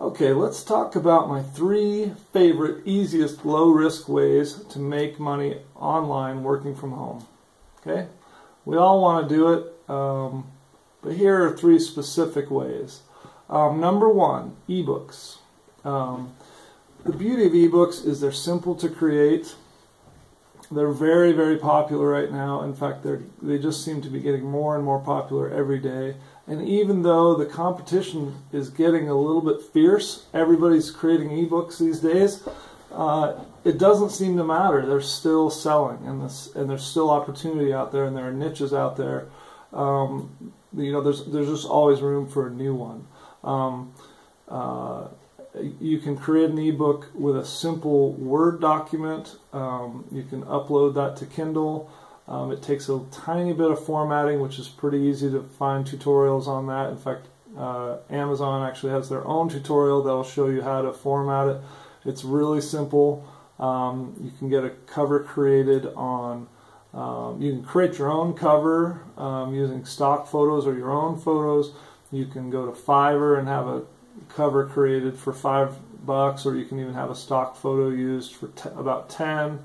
Okay, let's talk about my 3 favorite, easiest, low-risk ways to make money online working from home. Okay, we all want to do it, but here are 3 specific ways. Number 1, eBooks. The beauty of eBooks is they're simple to create. They're very, very popular right now. In fact, they just seem to be getting more and more popular every day. And even though the competition is getting a little bit fierce, everybody's creating ebooks these days, it doesn't seem to matter. They're still selling, and there's still opportunity out there, and there are niches out there. There's just always room for a new one. You can create an ebook with a simple Word document. You can upload that to Kindle. It takes a tiny bit of formatting, which is pretty easy to find tutorials on that. In fact, Amazon actually has their own tutorial that will show you how to format it. It's really simple. You can get a cover created on, you can create your own cover using stock photos or your own photos. You can go to Fiverr and have a cover created for $5, or you can even have a stock photo used for about 10.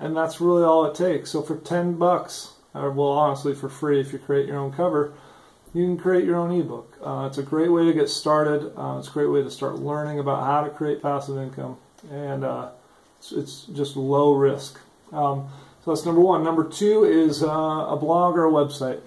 And that's really all it takes. So for $10, or well, honestly for free, if you create your own cover, you can create your own ebook. It's a great way to get started. It's a great way to start learning about how to create passive income, and it's just low risk. So that's number 1. Number 2 is a blog or a website.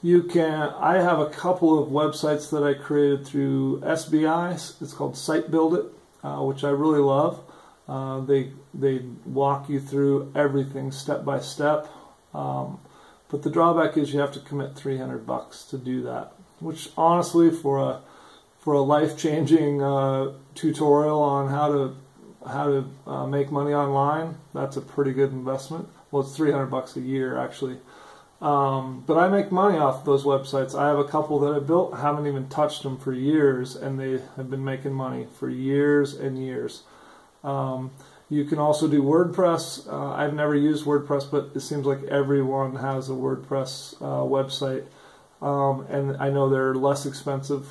I have a couple of websites that I created through SBI. It's called Site Build It, which I really love. They walk you through everything step by step. But the drawback is you have to commit $300 to do that, which honestly, for a life-changing tutorial on how to make money online, that's a pretty good investment. Well, it's $300 a year actually. But I make money off those websites. I have a couple that I built, haven't even touched them for years, and they have been making money for years and years. You can also do WordPress. I've never used WordPress, but it seems like everyone has a WordPress website. And I know they're less expensive,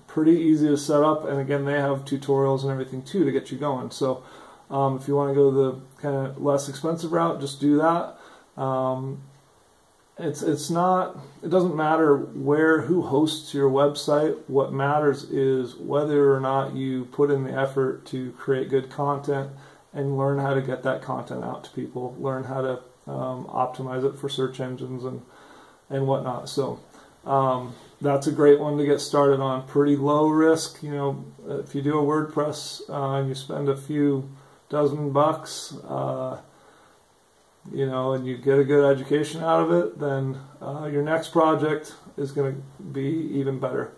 pretty easy to set up, and again, they have tutorials and everything too to get you going. So if you want to go the kind of less expensive route, just do that. It doesn't matter who hosts your website. What matters is whether or not you put in the effort to create good content and learn how to get that content out to people, learn how to optimize it for search engines and whatnot. So that's a great one to get started on. Pretty low risk. If you do a WordPress and you spend a few dozen bucks, and you get a good education out of it, then your next project is going to be even better.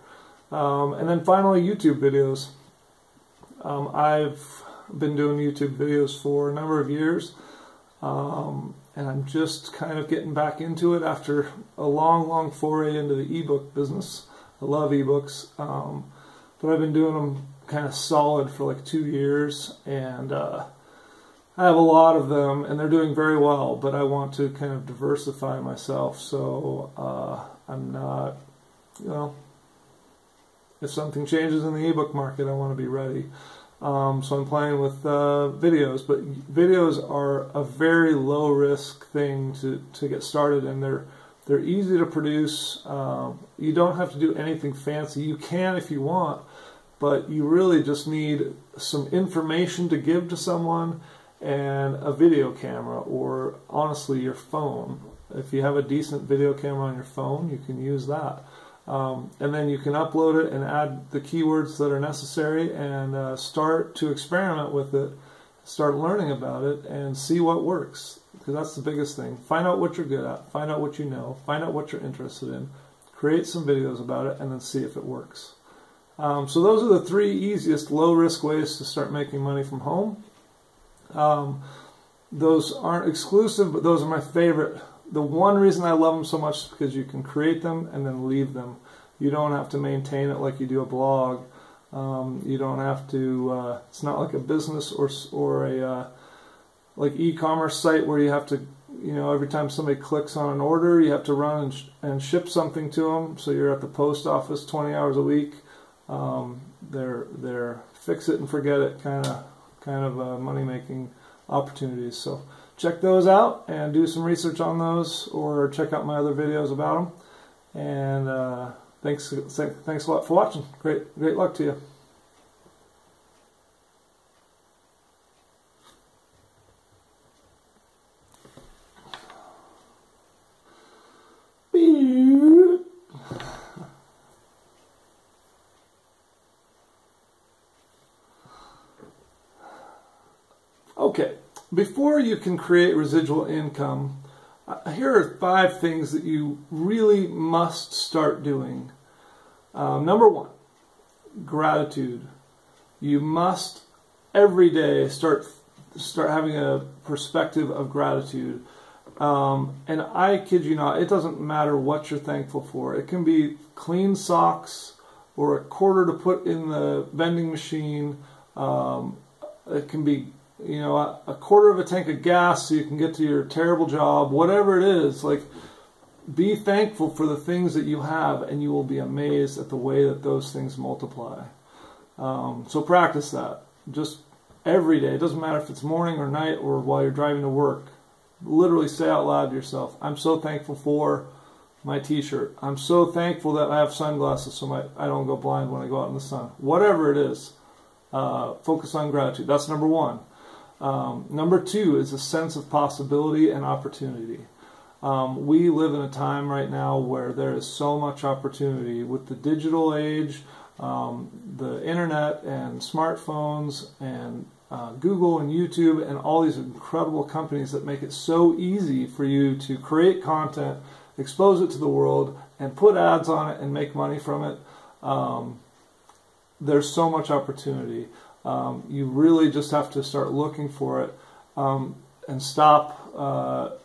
And then finally, YouTube videos. I've been doing YouTube videos for a number of years, and I'm just kind of getting back into it after a long foray into the ebook business. I love ebooks, but I've been doing them kind of solid for like 2 years, and I have a lot of them, and they're doing very well, but I want to kind of diversify myself, so I'm not, if something changes in the ebook market, I want to be ready. So I'm playing with videos, but videos are a very low-risk thing to get started, and they're easy to produce. You don't have to do anything fancy. You can if you want, but you really just need some information to give to someone, and a video camera, or honestly your phone. If you have a decent video camera on your phone, you can use that. And then you can upload it and add the keywords that are necessary, and start to experiment with it, start learning about it, and see what works. Because that's the biggest thing. Find out what you're good at, find out what you know, find out what you're interested in, create some videos about it, and then see if it works. So those are the 3 easiest low-risk ways to start making money from home. Those aren't exclusive, but those are my favorite. The one reason I love them so much is because you can create them and then leave them. You don't have to maintain it like you do a blog. You don't have to, it's not like a business or a like e-commerce site where you have to you know, every time somebody clicks on an order, you have to run and ship something to them. So you're at the post office 20 hours a week. They're fix it and forget it kind of money making opportunities. So check those out and do some research on those, or check out my other videos about them. And thanks a lot for watching. Great luck to you. Okay, before you can create residual income, here are 5 things that you really must start doing. Number 1, gratitude. You must every day start having a perspective of gratitude. And I kid you not, it doesn't matter what you're thankful for. It can be clean socks or a quarter to put in the vending machine. It can be, you know, a quarter of a tank of gas so you can get to your terrible job. Whatever it is, like, be thankful for the things that you have, and you will be amazed at the way that those things multiply. So practice that. Just every day. It doesn't matter if it's morning or night or while you're driving to work. Literally say out loud to yourself, I'm so thankful for my t-shirt. I'm so thankful that I have sunglasses so I don't go blind when I go out in the sun. Whatever it is, focus on gratitude. That's number 1. Number 2 is a sense of possibility and opportunity. We live in a time right now where there is so much opportunity with the digital age, the internet and smartphones and Google and YouTube and all these incredible companies that make it so easy for you to create content, expose it to the world, and put ads on it and make money from it. There's so much opportunity. You really just have to start looking for it and stop.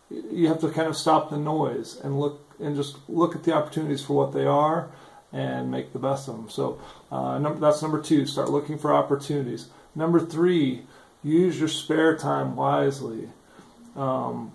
You have to kind of stop the noise and just look at the opportunities for what they are and make the best of them. So that's number 2. Start looking for opportunities. Number 3, use your spare time wisely. And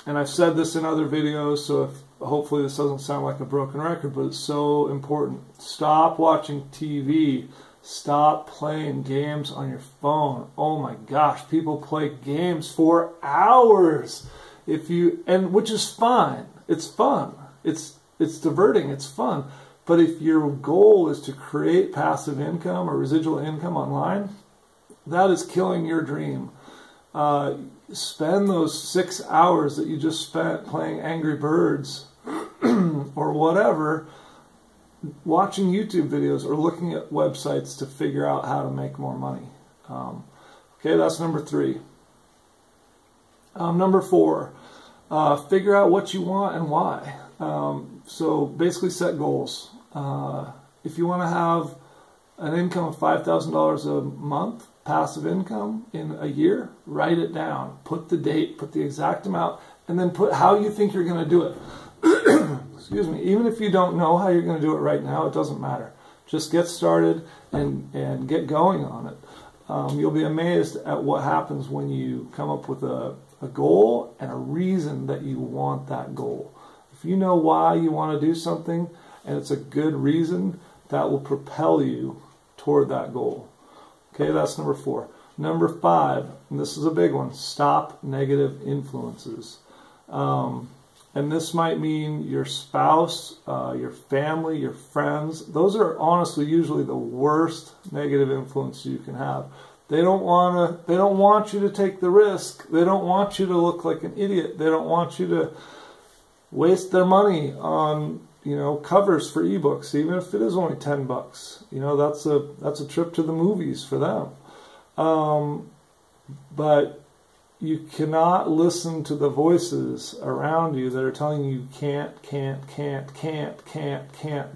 I've said this in other videos, so hopefully this doesn't sound like a broken record, but it's so important. Stop watching TV. Stop playing games on your phone. Oh my gosh, people play games for hours. Which is fine. It's fun. It's diverting. It's fun. But if your goal is to create passive income or residual income online, that is killing your dream. Spend those 6 hours that you just spent playing Angry Birds or whatever, watching YouTube videos or looking at websites to figure out how to make more money. Okay, that's number 3. Number 4, figure out what you want and why. So basically set goals. If you want to have an income of $5,000 a month, passive income in a year, write it down. Put the date, put the exact amount, and then put how you think you're going to do it. Excuse me. Even if you don't know how you're going to do it right now, it doesn't matter. Just get started and get going on it. You'll be amazed at what happens when you come up with a goal and a reason that you want that goal. If you know why you want to do something and it's a good reason, that will propel you toward that goal. Okay, that's number 4. Number 5, and this is a big one, stop negative influences. And this might mean your spouse, your family, your friends. Those are honestly usually the worst negative influence you can have. They don't want you to take the risk. They don't want you to look like an idiot. They don't want you to waste their money on, you know, covers for ebooks, even if it is only $10. You know, that's a trip to the movies for them. But you cannot listen to the voices around you that are telling you can't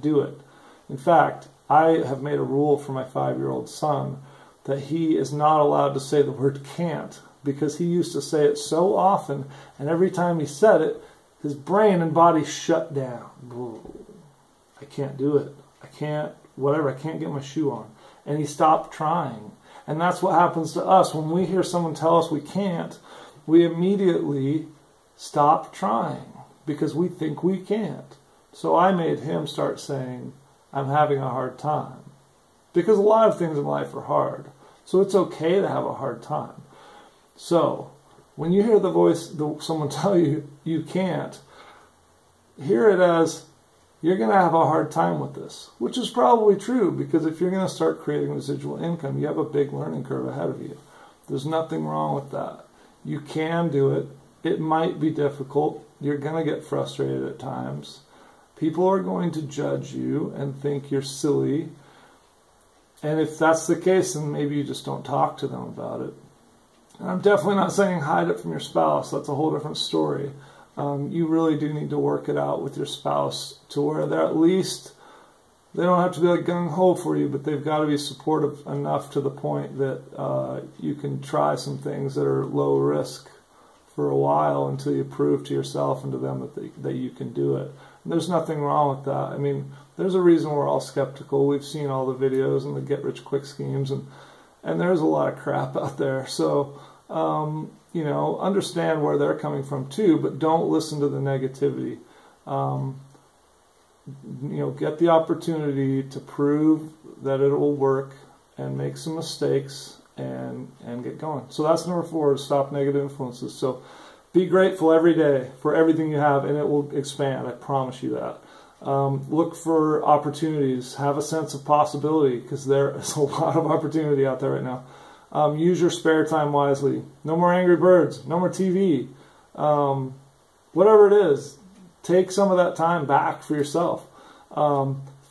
do it. In fact, I have made a rule for my 5-year-old son that he is not allowed to say the word can't, because he used to say it so often, and every time he said it, his brain and body shut down. I can't do it. I can't, whatever, I can't get my shoe on. And he stopped trying. And that's what happens to us. When we hear someone tell us we can't, we immediately stop trying because we think we can't. So I made him start saying, I'm having a hard time. Because a lot of things in life are hard. So it's okay to have a hard time. So when you hear the voice, someone tell you you can't, hear it as, you're going to have a hard time with this, which is probably true, because if you're going to start creating residual income, you have a big learning curve ahead of you. There's nothing wrong with that. You can do it. It might be difficult. You're going to get frustrated at times. People are going to judge you and think you're silly. And if that's the case, then maybe you just don't talk to them about it. And I'm definitely not saying hide it from your spouse. That's a whole different story. You really do need to work it out with your spouse to where they're at least, they don't have to be like gung-ho for you, but they've got to be supportive enough to the point that you can try some things that are low risk for a while until you prove to yourself and to them that you can do it. And there's nothing wrong with that. I mean, there's a reason we're all skeptical. We've seen all the videos and the get-rich-quick schemes, and there's a lot of crap out there. So, you know, understand where they're coming from too, but don't listen to the negativity. You know, get the opportunity to prove that it will work and make some mistakes and get going. So that's number 4, is stop negative influences. So be grateful every day for everything you have, and it will expand. I promise you that. Look for opportunities. Have a sense of possibility, because there is a lot of opportunity out there right now. Use your spare time wisely. No more Angry Birds. No more TV. Whatever it is, take some of that time back for yourself.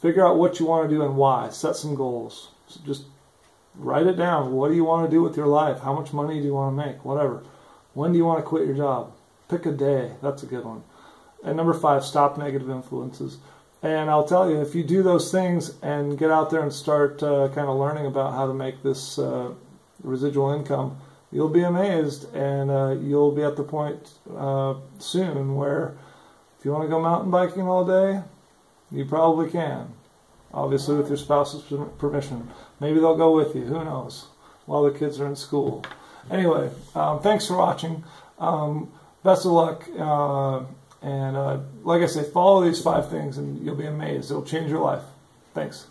Figure out what you want to do and why. Set some goals. So just write it down. What do you want to do with your life? How much money do you want to make? Whatever. When do you want to quit your job? Pick a day. That's a good one. And number 5, stop negative influences. And I'll tell you, if you do those things and get out there and start kind of learning about how to make this residual income, you'll be amazed, and you'll be at the point soon where if you want to go mountain biking all day, you probably can. Obviously with your spouse's permission. Maybe they'll go with you, who knows, while the kids are in school. Anyway, thanks for watching. Best of luck. And like I say, follow these 5 things and you'll be amazed. It'll change your life. Thanks.